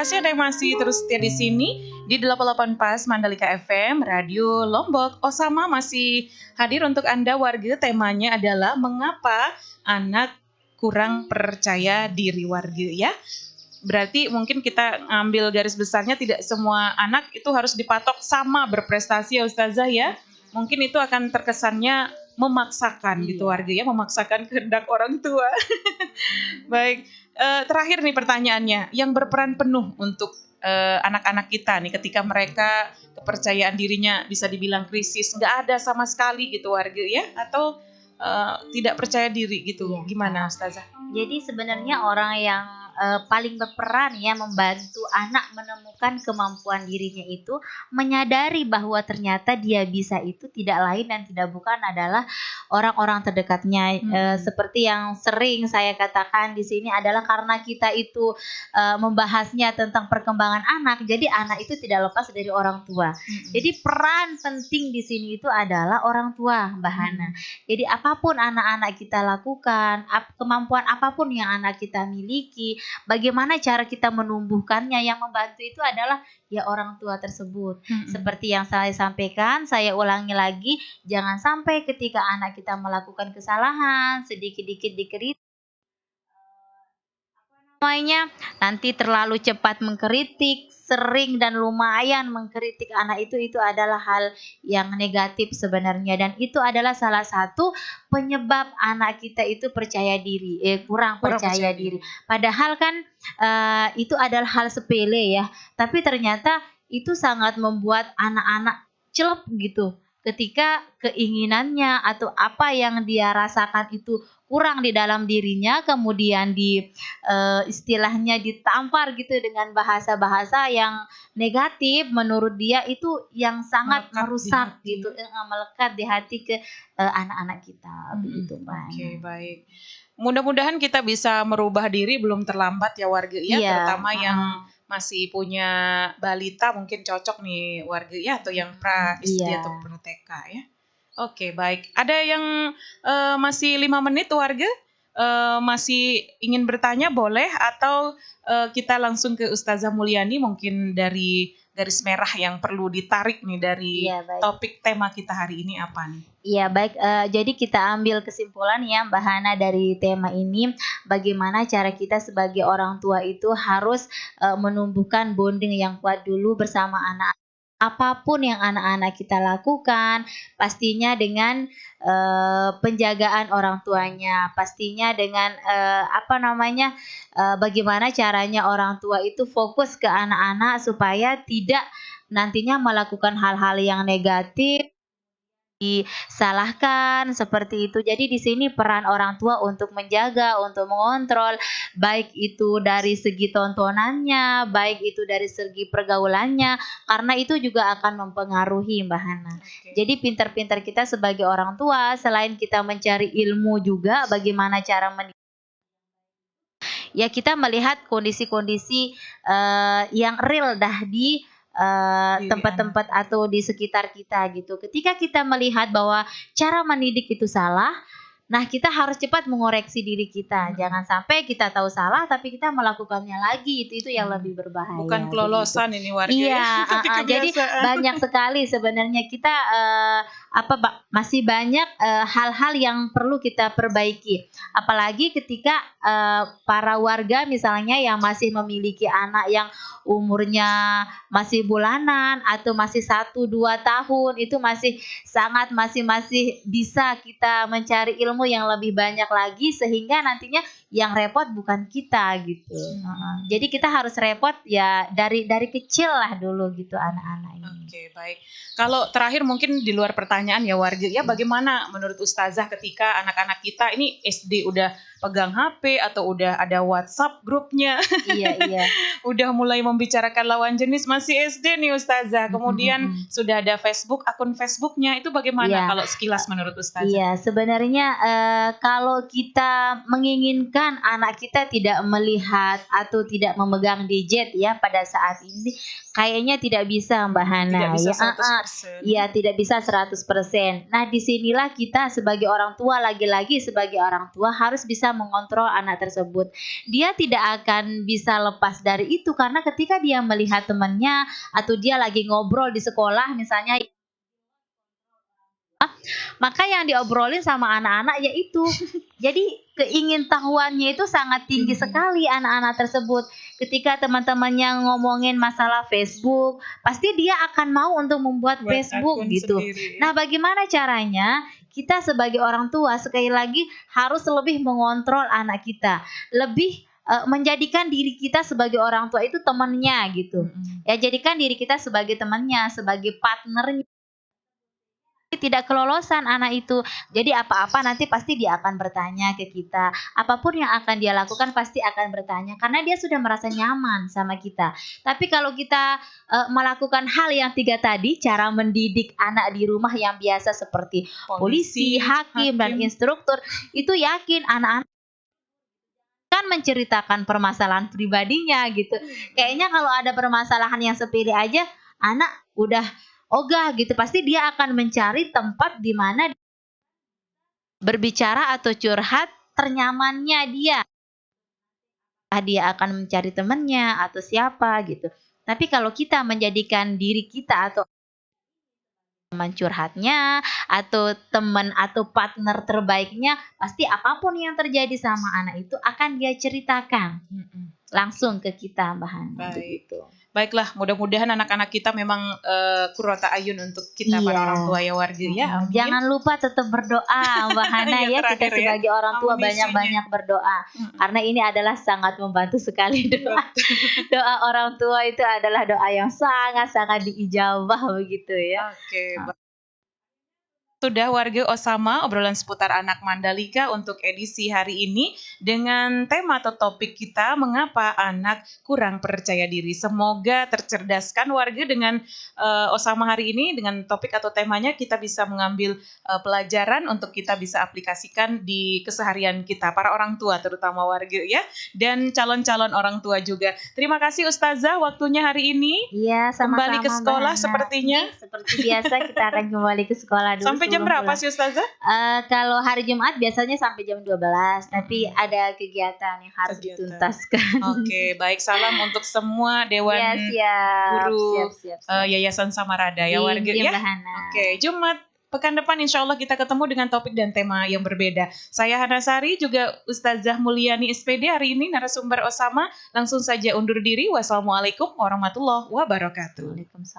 Kasih Anda yang masih terus setia di sini di 88 Pas Mandalika FM, Radio Lombok. Osama masih hadir untuk Anda warga. Temanya adalah mengapa anak kurang percaya diri warga ya. Berarti mungkin kita ambil garis besarnya tidak semua anak itu harus dipatok sama berprestasi ya Ustazah ya. Mungkin itu akan terkesannya memaksakan gitu warga ya, memaksakan kehendak orang tua. Baik, terakhir nih pertanyaannya, yang berperan penuh untuk anak-anak kita nih ketika mereka kepercayaan dirinya bisa dibilang krisis, nggak ada sama sekali gitu warga ya, atau tidak percaya diri gitu, gimana Ustazah? Jadi sebenarnya orang yang paling berperan ya membantu anak menemukan kemampuan dirinya itu menyadari bahwa ternyata dia bisa itu tidak lain dan tidak bukan adalah orang-orang terdekatnya. Seperti yang sering saya katakan di sini adalah karena kita itu membahasnya tentang perkembangan anak, jadi anak itu tidak lepas dari orang tua. Jadi peran penting di sini itu adalah orang tua, Mbak Hana. Jadi apapun anak-anak kita lakukan, kemampuan apapun yang anak kita miliki, bagaimana cara kita menumbuhkannya, yang membantu itu adalah ya orang tua tersebut. Seperti yang saya sampaikan, saya ulangi lagi, jangan sampai ketika anak kita melakukan kesalahan, sedikit-dikit dikritik, nanti terlalu cepat mengkritik, sering dan lumayan mengkritik anak itu adalah hal yang negatif sebenarnya, dan itu adalah salah satu penyebab anak kita itu kurang percaya diri. Padahal kan itu adalah hal sepele ya, tapi ternyata itu sangat membuat anak-anak celep gitu ketika keinginannya atau apa yang dia rasakan itu kurang di dalam dirinya, kemudian istilahnya ditampar gitu dengan bahasa-bahasa yang negatif, menurut dia itu yang sangat merusak gitu, melekat di hati ke anak-anak kita begitu Mbak. Oke, baik. Mudah-mudahan kita bisa merubah diri, belum terlambat ya warga ya, terutama yang masih punya balita mungkin cocok nih warga ya, atau yang pra SD atau pra TK ya. Oke, baik. Ada yang masih 5 menit warga? Masih ingin bertanya boleh, atau kita langsung ke Ustazah Mulyani mungkin dari garis merah yang perlu ditarik nih dari topik tema kita hari ini apa nih? Iya baik, jadi kita ambil kesimpulan ya Mbak Hana dari tema ini, bagaimana cara kita sebagai orang tua itu harus menumbuhkan bonding yang kuat dulu bersama anak. Apapun yang anak-anak kita lakukan, pastinya dengan penjagaan orang tuanya, pastinya dengan bagaimana caranya orang tua itu fokus ke anak-anak supaya tidak nantinya melakukan hal-hal yang negatif, disalahkan seperti itu. Jadi di sini peran orang tua untuk menjaga, untuk mengontrol, baik itu dari segi tontonannya, baik itu dari segi pergaulannya, karena itu juga akan mempengaruhi Mbak Hana. Jadi pintar-pintar kita sebagai orang tua, selain kita mencari ilmu juga bagaimana cara ya kita melihat kondisi-kondisi yang real dah di tempat-tempat atau di sekitar kita gitu. Ketika kita melihat bahwa cara mendidik itu salah, nah kita harus cepat mengoreksi diri kita. Jangan sampai kita tahu salah tapi kita melakukannya lagi, itu yang lebih berbahaya. Bukan kelolosan ini warga. Iya, jadi banyak sekali sebenarnya kita masih banyak hal-hal yang perlu kita perbaiki. Apalagi ketika para warga misalnya yang masih memiliki anak yang umurnya masih bulanan atau masih 1-2 tahun, itu masih bisa kita mencari ilmu yang lebih banyak lagi, sehingga nantinya yang repot bukan kita gitu. Jadi kita harus repot ya dari kecil lah dulu gitu anak-anak ini. Oke, baik. Kalau terakhir mungkin di luar pertanyaan ya warga, ya bagaimana menurut Ustazah ketika anak-anak kita ini SD udah pegang HP atau udah ada WhatsApp grupnya, Iya. udah mulai membicarakan lawan jenis, masih SD nih Ustazah, kemudian sudah ada Facebook, akun Facebooknya, itu bagaimana kalau sekilas menurut Ustazah? Iya, sebenarnya kalau kita menginginkan memastikan anak kita tidak melihat atau tidak memegang gadget ya pada saat ini, kayaknya tidak bisa Mbak Tidak Hana bisa ya, heeh. 100%. Iya, tidak bisa 100%. Nah, disinilah kita sebagai orang tua, lagi-lagi sebagai orang tua harus bisa mengontrol anak tersebut. Dia tidak akan bisa lepas dari itu karena ketika dia melihat temannya atau dia lagi ngobrol di sekolah misalnya, maka yang diobrolin sama anak-anak yaitu. Jadi keingintahuannya itu sangat tinggi sekali anak-anak tersebut. Ketika teman-temannya ngomongin masalah Facebook, pasti dia akan mau untuk membuat Buat Facebook akun gitu. sendiri. Nah, bagaimana caranya? Kita sebagai orang tua sekali lagi harus lebih mengontrol anak kita, lebih menjadikan diri kita sebagai orang tua itu temannya gitu. Ya, jadikan diri kita sebagai temannya, sebagai partnernya. Tidak kelolosan anak itu. Jadi apa-apa nanti pasti dia akan bertanya ke kita. Apapun yang akan dia lakukan pasti akan bertanya karena dia sudah merasa nyaman sama kita. Tapi kalau kita melakukan hal yang 3 tadi, cara mendidik anak di rumah yang biasa seperti polisi, hakim, dan instruktur, itu yakin anak-anak kan menceritakan permasalahan pribadinya gitu. Kayaknya kalau ada permasalahan yang sepele aja, anak udah ogah gitu. Pasti dia akan mencari tempat di mana berbicara atau curhat ternyamannya dia. Entah dia akan mencari temannya atau siapa gitu. Tapi kalau kita menjadikan diri kita atau teman curhatnya atau teman atau partner terbaiknya, pasti apapun yang terjadi sama anak itu akan dia ceritakan langsung ke kita, Mbak Hana, Baik. begitu. Baiklah, mudah-mudahan anak-anak kita memang qurrata ayun untuk kita para orang tua ya warga ya. Amin. Jangan lupa tetap berdoa Mbak Hana Iya, ya, kita terakhir ya, sebagai orang tua amunisinya. banyak-banyak berdoa. Karena ini adalah sangat membantu sekali doa. Doa orang tua itu adalah doa yang sangat-sangat diijabah begitu ya. Oke, sudah warga Osama, obrolan seputar anak Mandalika untuk edisi hari ini dengan tema atau topik kita mengapa anak kurang percaya diri. Semoga tercerdaskan warga dengan Osama hari ini dengan topik atau temanya kita bisa mengambil pelajaran untuk kita bisa aplikasikan di keseharian kita para orang tua terutama warga ya dan calon-calon orang tua juga. Terima kasih Ustazah waktunya hari ini. Iya, sama-sama Kembali ke sekolah Mbak Hana. sepertinya. Seperti biasa kita akan kembali ke sekolah dulu. Sampai jam berapa sih Ustazah? Kalau hari Jumat biasanya sampai jam 12, tapi ada kegiatan yang harus dituntaskan. Oke, baik, salam untuk semua Dewan Iya, siap. Guru Siap. Yayasan Samarada ya warga ya. Mbak Hana. Oke, Jumat pekan depan insya Allah kita ketemu dengan topik dan tema yang berbeda. Saya Hana Sari, juga Ustazah Mulyani SPD hari ini narasumber Osama. Langsung saja undur diri. Wassalamualaikum warahmatullahi wabarakatuh. Waalaikumsalam.